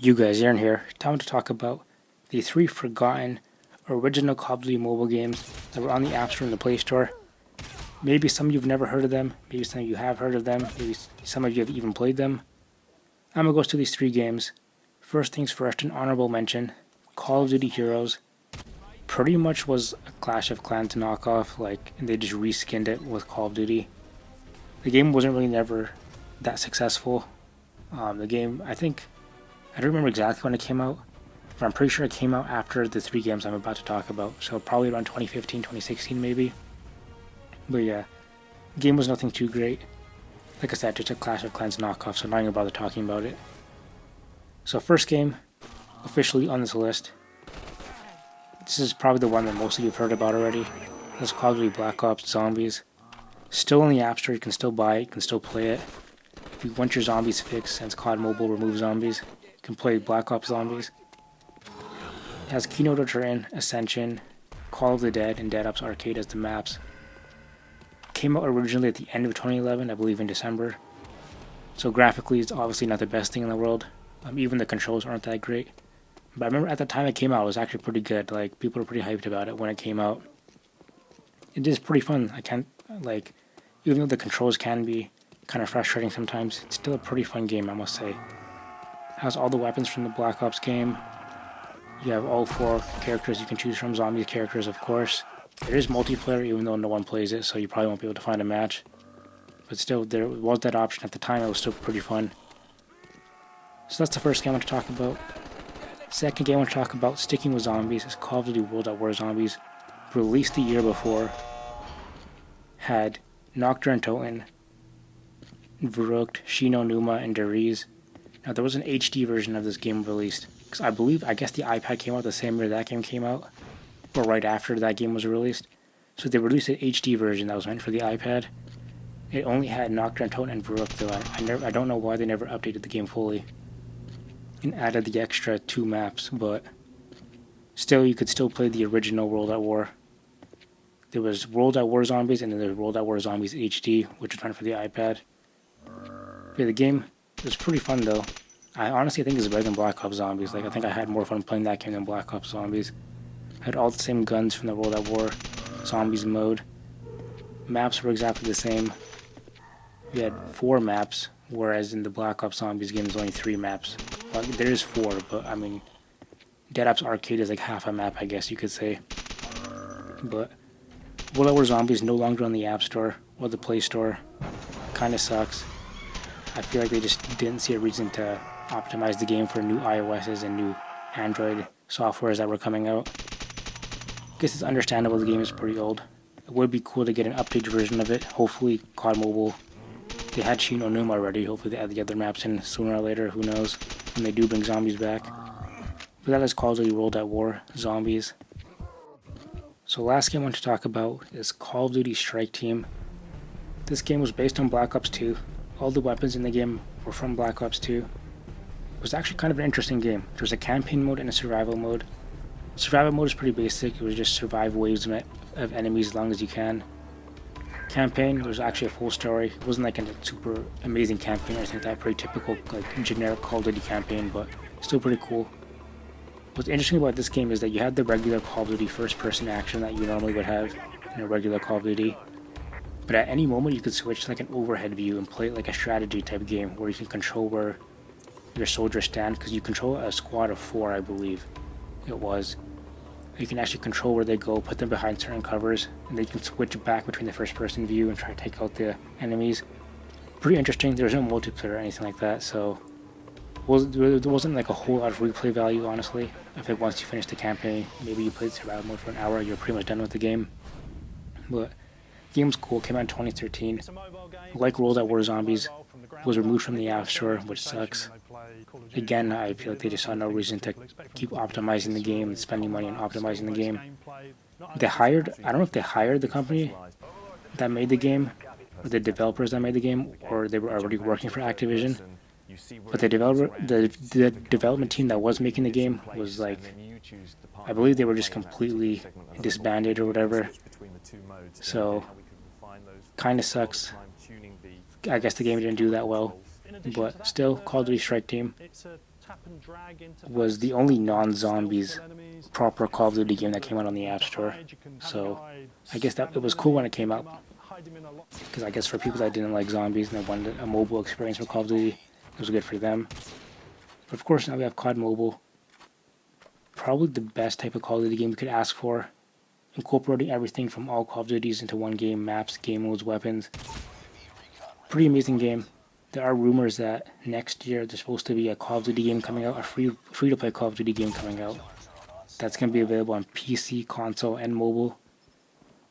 You guys, Aaron here. Time to talk about the three forgotten original Call of Duty mobile games that were on the App Store and the Play Store. Maybe some of you have never heard of them, maybe some of you have heard of them, maybe some of you have even played them. I'm gonna go through these three games. First things first, an honorable mention Call of Duty Heroes. Pretty much was a Clash of Clans knockoff, and they just reskinned it with Call of Duty. The game wasn't really never that successful. The game, I don't remember exactly when it came out, but I'm pretty sure it came out after the three games I'm about to talk about, so probably around 2015, 2016 maybe. But yeah, the game was nothing too great. Like I said, just a Clash of Clans knockoff, so I'm not even bother talking about it. So first game, officially on this list. This is probably the one that most of you have heard about already. It's Call of Duty Black Ops Zombies. Still in the App Store, you can still buy it, you can still play it. If you want your zombies fixed, since COD Mobile removes zombies, you can play Black Ops Zombies. It has Kino der Terrain, Ascension, Call of the Dead, and Dead Ops Arcade as the maps. It came out originally at the end of 2011, I believe in December. So graphically, it's obviously not the best thing in the world. Even the controls aren't that great. But I remember at the time it came out, it was actually pretty good. People were pretty hyped about it when it came out. It is pretty fun. Even though the controls can be kind of frustrating sometimes, it's still a pretty fun game, I must say. It has all the weapons from the Black Ops game. You have all four characters you can choose from, zombie characters, of course. There is multiplayer, even though no one plays it, so you probably won't be able to find a match. But still, there was that option at the time. It was still pretty fun. So that's the first game I want to talk about. Second game I want to talk about, sticking with zombies, is Call of Duty World at War Zombies. Released the year before. Had Nocturne Toten, Verrückt, Shi No Numa, and Der Riese. Now there was an HD version of this game released, because I guess the iPad came out the same year that game came out, or right after that game was released. So they released an HD version that was meant for the iPad. It only had Nocturne Toten and Verrückt though. I don't know why they never updated the game fully and added the extra two maps, but still, you could still play the original World at War. There was World at War Zombies, and then there was World at War Zombies HD, which was meant for the iPad. Yeah, the game was pretty fun though. I honestly think it's better than Black Ops Zombies. I think I had more fun playing that game than Black Ops Zombies. I had all the same guns from the World at War Zombies mode. Maps were exactly the same. We had 4 maps, whereas in the Black Ops Zombies game there's only 3 maps. Well, there is 4, but Dead Ops Arcade is like half a map, I guess you could say. But World at War Zombies no longer on the App Store or the Play Store. Kinda sucks. I feel like they just didn't see a reason to optimize the game for new iOSs and new Android softwares that were coming out. I guess it's understandable, the game is pretty old. It would be cool to get an updated version of it. Hopefully COD Mobile. They had Shi No Numa already. Hopefully they add the other maps in sooner or later, who knows, when they do bring zombies back. But that is Call of Duty World at War Zombies. So last game I want to talk about is Call of Duty Strike Team. This game was based on Black Ops 2. All the weapons in the game were from Black Ops 2. It was actually kind of an interesting game. There was a campaign mode and a survival mode. Survival mode is pretty basic. It was just survive waves of enemies as long as you can. Campaign, there was actually a full story. It wasn't like a super amazing campaign or anything like that. Pretty typical, generic Call of Duty campaign, but still pretty cool. What's interesting about this game is that you had the regular Call of Duty first-person action that you normally would have in a regular Call of Duty. But at any moment you could switch to an overhead view and play it like a strategy type game where you can control where your soldiers stand, because you control a squad of 4, I believe it was. You can actually control where they go, put them behind certain covers, and they can switch back between the first person view and try to take out the enemies. Pretty interesting. There was no multiplayer or anything like that, so there wasn't a whole lot of replay value, honestly. I think once you finish the campaign, maybe you played survival mode for an hour, you're pretty much done with the game. But the game was cool, came out in 2013. Like World at War Zombies, was removed from the App Store, which sucks. Again, I feel like they just saw no reason to keep optimizing the game and spending money on optimizing the game. I don't know if they hired the company that made the game, or the developers that made the game, or they were already working for Activision. But the development team that was making the game was I believe they were just completely disbanded or whatever. So, kinda sucks. I guess the game didn't do that well. But still, Call of Duty Strike Team. was the only non-zombies proper Call of Duty game that came out on the App Store. So I guess that it was cool when it came out, because I guess for people that didn't like zombies and they wanted a mobile experience for Call of Duty, it was good for them. But of course now we have COD Mobile, probably the best type of Call of Duty game we could ask for, incorporating everything from all Call of Duties into one game, maps, game modes, weapons. Pretty amazing game. There are rumors that next year there's supposed to be a Call of Duty game coming out, a free-to-play Call of Duty game coming out. That's going to be available on PC, console, and mobile.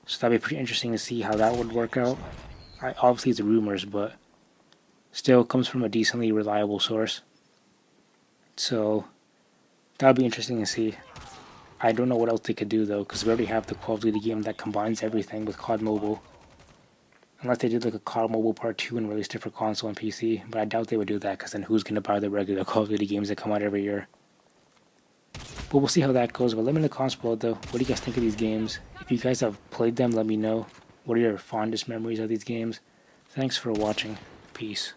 So that'd be pretty interesting to see how that would work out. Obviously it's rumors, but still comes from a decently reliable source. So that would be interesting to see. I don't know what else they could do though, because we already have the Call of Duty game that combines everything with COD Mobile. Unless they did like a COD Mobile Part 2 and released it for console and PC, but I doubt they would do that, because then who's going to buy the regular Call of Duty games that come out every year? But we'll see how that goes. But let me know in the comments below though, what do you guys think of these games? If you guys have played them, let me know. What are your fondest memories of these games? Thanks for watching. Peace.